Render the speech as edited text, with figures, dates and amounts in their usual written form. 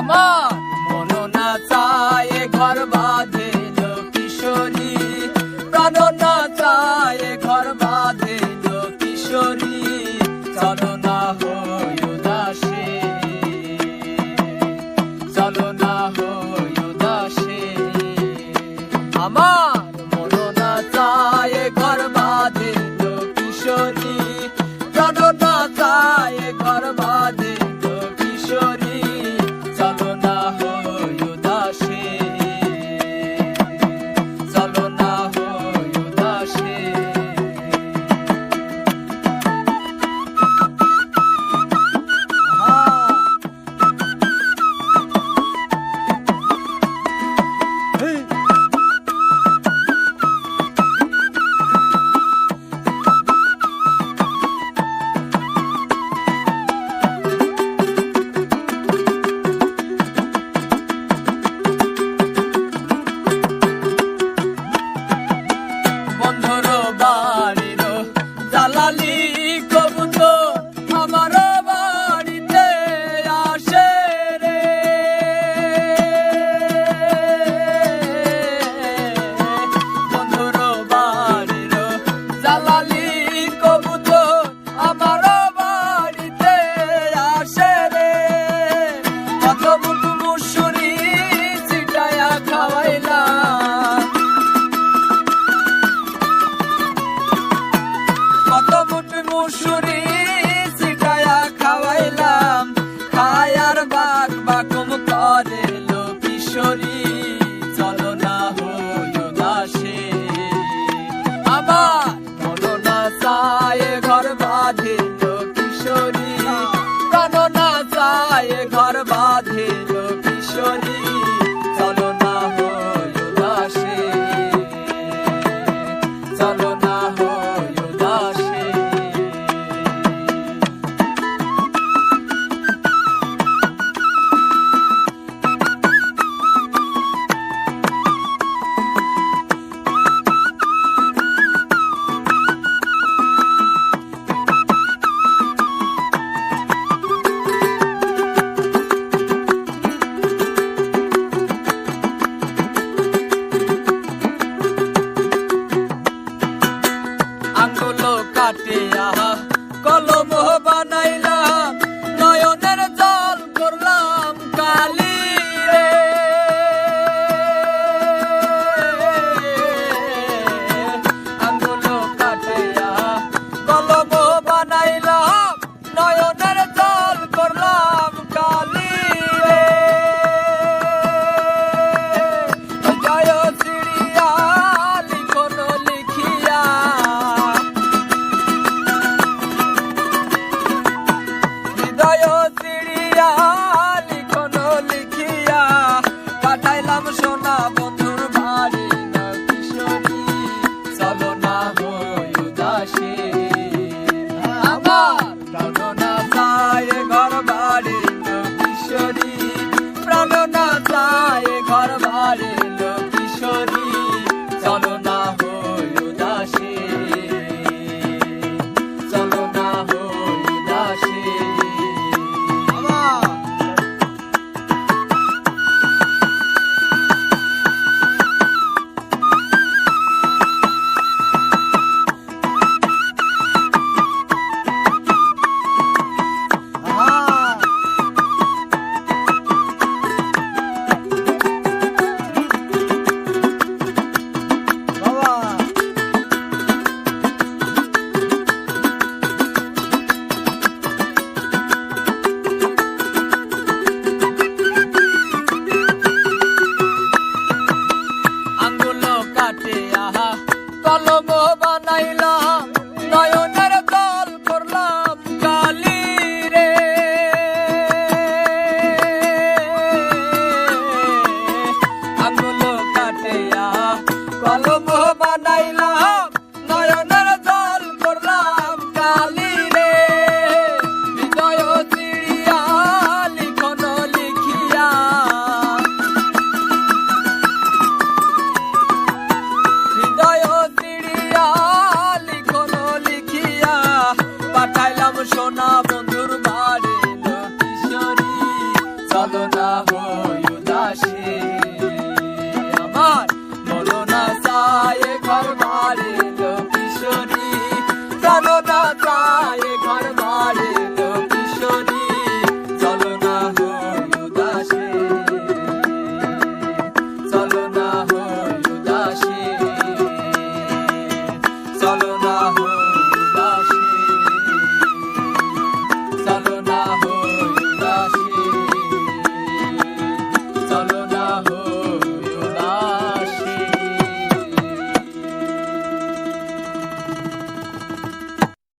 আমার মন না চায় ঘর বাঁধিল কিশোরী, প্রাণ না চায় ঘর বাঁধিল কিশোরী, চলো না হই উদাসী, চলো না হই উদাসী। আমার মন না চায় ঘর বাঁধিল কিশোরী, প্রাণ না চায় ঘর বাঁধিল কিশোরী, চলো না হই উদাসী, চলো না হই উদাসী। বন্ধুর বাড়ির জালালি কবুতর আমার বাড়িতে আসে রে, বন্ধুর বাড়ির জালালি কবুতর আমার বাড়িতে আসে রে, কত বুট মুসুরি ছিটায়া খাওয়াইলাম, কত মুঠ মুসুরি ছিটায়া খাওয়াইলাম, খায়ার বাক বাকুম করে লো কিশোরী, চলো না হই উদাসী। আমার মন না চায় ঘর বাঁধিল কিশোরী, প্রাণ না চায় ঘর বাঁধিল কিশোরী, চলো না হই উদাসী, চলো না হই উদাসী। আঙ্গুল কাটিয়া কলম বানাইলাম, নয়নের জল করলাম কালি রে, আঙ্গুল কাটিয়া কলম বানাইলাম, নয়নের জল করলাম কালি রে, জয় চিড়িয়া লিখন লিখিয়া, হৃদয় চিড়িয়া লিখন লিখিয়া, পাঠাইলাম সোনা বন্ধুর বাড়ি না কিশোরী, চলো না হই উদাসী। আমার প্রাণ না চায় ঘর বাড়ি না কিশোরী, প্রাণ না চায় ঘর বাড়ি না কিশোরী, চলো না হই উদাসী, চলো না হই উদাসী। চলো না হই